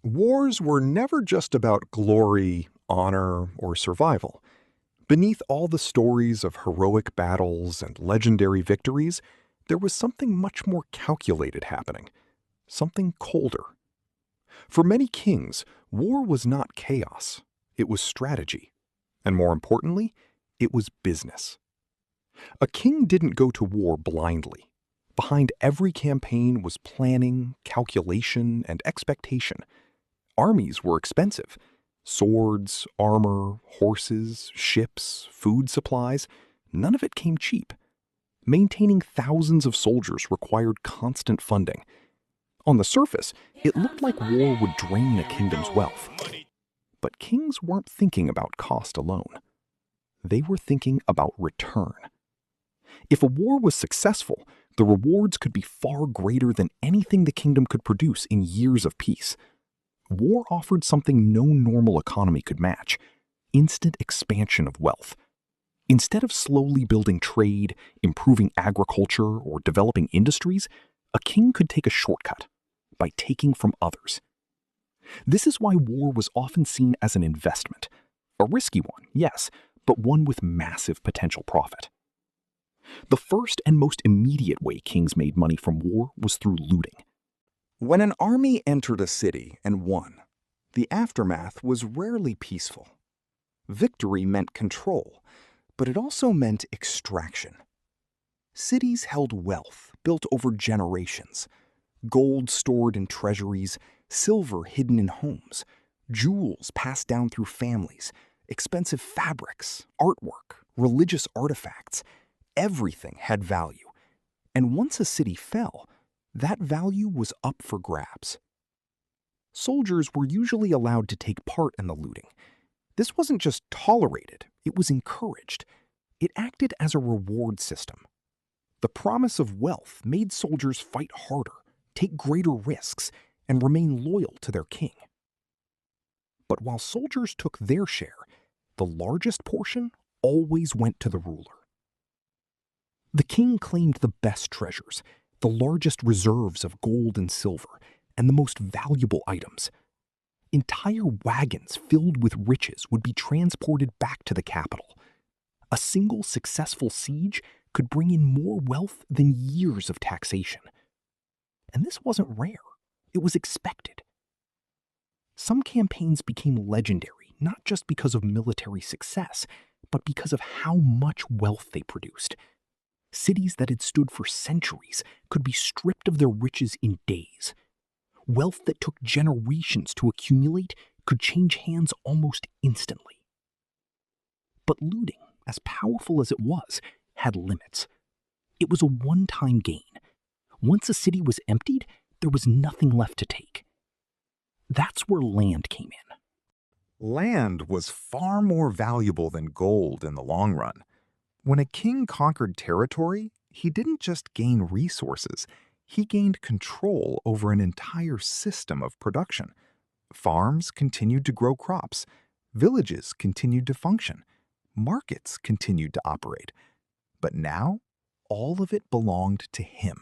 Wars were never just about glory, honor, or survival. Beneath all the stories of heroic battles and legendary victories, there was something much more calculated happening, something colder. For many kings, war was not chaos, it was strategy. And more importantly, it was business. A king didn't go to war blindly. Behind every campaign was planning, calculation, and expectation. Armies were expensive. Swords, armor, horses, ships, food supplies, none of it came cheap. Maintaining thousands of soldiers required constant funding. On the surface, it looked like war would drain a kingdom's wealth. But kings weren't thinking about cost alone. They were thinking about return. If a war was successful, the rewards could be far greater than anything the kingdom could produce in years of peace. War offered something no normal economy could match: instant expansion of wealth. Instead of slowly building trade, improving agriculture, or developing industries, a king could take a shortcut by taking from others. This is why war was often seen as an investment. A risky one, yes, but one with massive potential profit. The first and most immediate way kings made money from war was through looting. When an army entered a city and won, the aftermath was rarely peaceful. Victory meant control, but it also meant extraction. Cities held wealth built over generations: gold stored in treasuries, silver hidden in homes, jewels passed down through families, expensive fabrics, artwork, religious artifacts. Everything had value. And once a city fell, that value was up for grabs. Soldiers were usually allowed to take part in the looting. This wasn't just tolerated, it was encouraged. It acted as a reward system. The promise of wealth made soldiers fight harder, take greater risks, and remain loyal to their king. But while soldiers took their share, the largest portion always went to the ruler. The king claimed the best treasures, the largest reserves of gold and silver, and the most valuable items. Entire wagons filled with riches would be transported back to the capital. A single successful siege could bring in more wealth than years of taxation. And this wasn't rare, it was expected. Some campaigns became legendary not just because of military success, but because of how much wealth they produced. Cities that had stood for centuries could be stripped of their riches in days. Wealth that took generations to accumulate could change hands almost instantly. But looting, as powerful as it was, had limits. It was a one-time gain. Once a city was emptied, there was nothing left to take. That's where land came in. Land was far more valuable than gold in the long run. When a king conquered territory, he didn't just gain resources, he gained control over an entire system of production. Farms continued to grow crops, villages continued to function, markets continued to operate. But now, all of it belonged to him.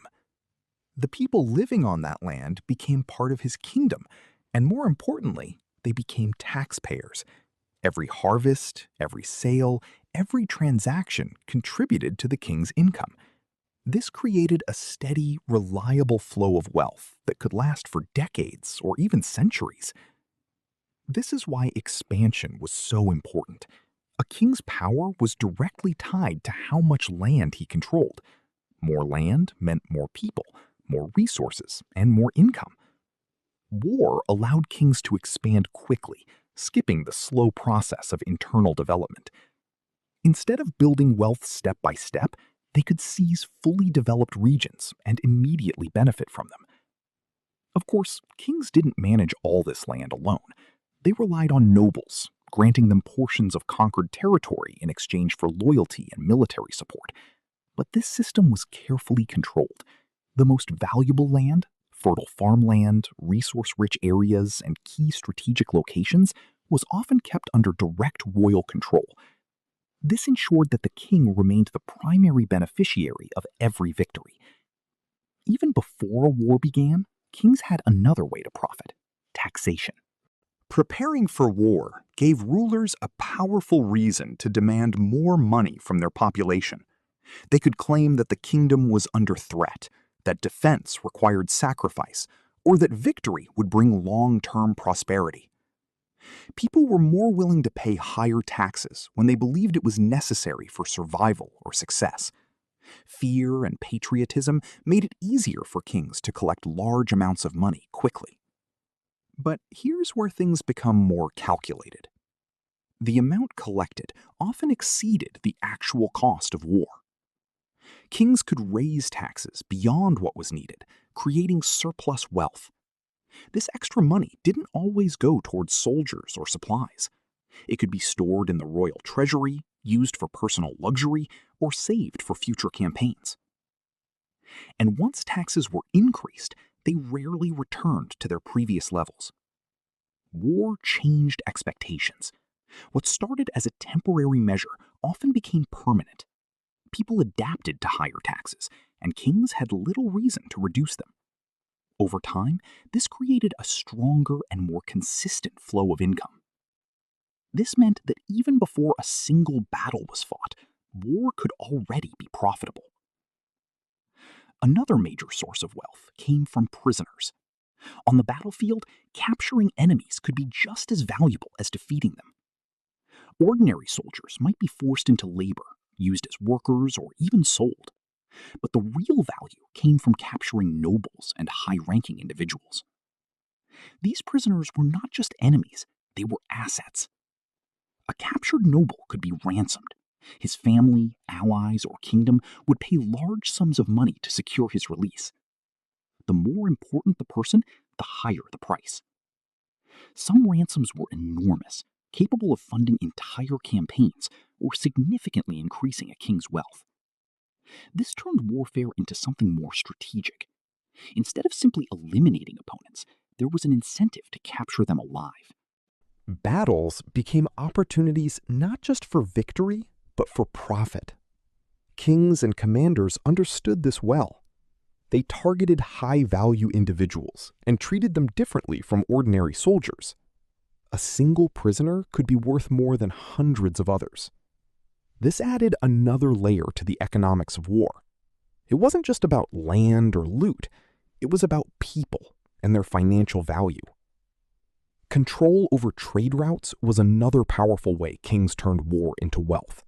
The people living on that land became part of his kingdom, and more importantly, they became taxpayers. Every harvest, every sale, every transaction contributed to the king's income. This created a steady, reliable flow of wealth that could last for decades or even centuries. This is why expansion was so important. A king's power was directly tied to how much land he controlled. More land meant more people, more resources, and more income. War allowed kings to expand quickly, skipping the slow process of internal development. Instead of building wealth step by step, they could seize fully developed regions and immediately benefit from them. Of course, kings didn't manage all this land alone. They relied on nobles, granting them portions of conquered territory in exchange for loyalty and military support. But this system was carefully controlled. The most valuable land, fertile farmland, resource-rich areas, and key strategic locations, was often kept under direct royal control. This ensured that the king remained the primary beneficiary of every victory. Even before a war began, kings had another way to profit: taxation. Preparing for war gave rulers a powerful reason to demand more money from their population. They could claim that the kingdom was under threat, that defense required sacrifice, or that victory would bring long-term prosperity. People were more willing to pay higher taxes when they believed it was necessary for survival or success. Fear and patriotism made it easier for kings to collect large amounts of money quickly. But here's where things become more calculated. The amount collected often exceeded the actual cost of war. Kings could raise taxes beyond what was needed, creating surplus wealth. This extra money didn't always go towards soldiers or supplies. It could be stored in the royal treasury, used for personal luxury, or saved for future campaigns. And once taxes were increased, they rarely returned to their previous levels. War changed expectations. What started as a temporary measure often became permanent. People adapted to higher taxes, and kings had little reason to reduce them. Over time, this created a stronger and more consistent flow of income. This meant that even before a single battle was fought, war could already be profitable. Another major source of wealth came from prisoners. On the battlefield, capturing enemies could be just as valuable as defeating them. Ordinary soldiers might be forced into labor, used as workers, or even sold. But the real value came from capturing nobles and high-ranking individuals. These prisoners were not just enemies, they were assets. A captured noble could be ransomed. His family, allies, or kingdom would pay large sums of money to secure his release. The more important the person, the higher the price. Some ransoms were enormous, capable of funding entire campaigns or significantly increasing a king's wealth. This turned warfare into something more strategic. Instead of simply eliminating opponents, there was an incentive to capture them alive. Battles became opportunities not just for victory, but for profit. Kings and commanders understood this well. They targeted high-value individuals and treated them differently from ordinary soldiers. A single prisoner could be worth more than hundreds of others. This added another layer to the economics of war. It wasn't just about land or loot, it was about people and their financial value. Control over trade routes was another powerful way kings turned war into wealth.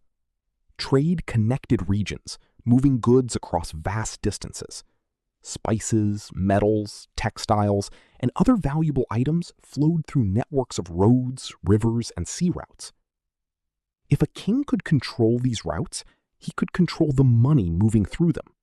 Trade connected regions, moving goods across vast distances. Spices, metals, textiles, and other valuable items flowed through networks of roads, rivers, and sea routes. If a king could control these routes, he could control the money moving through them.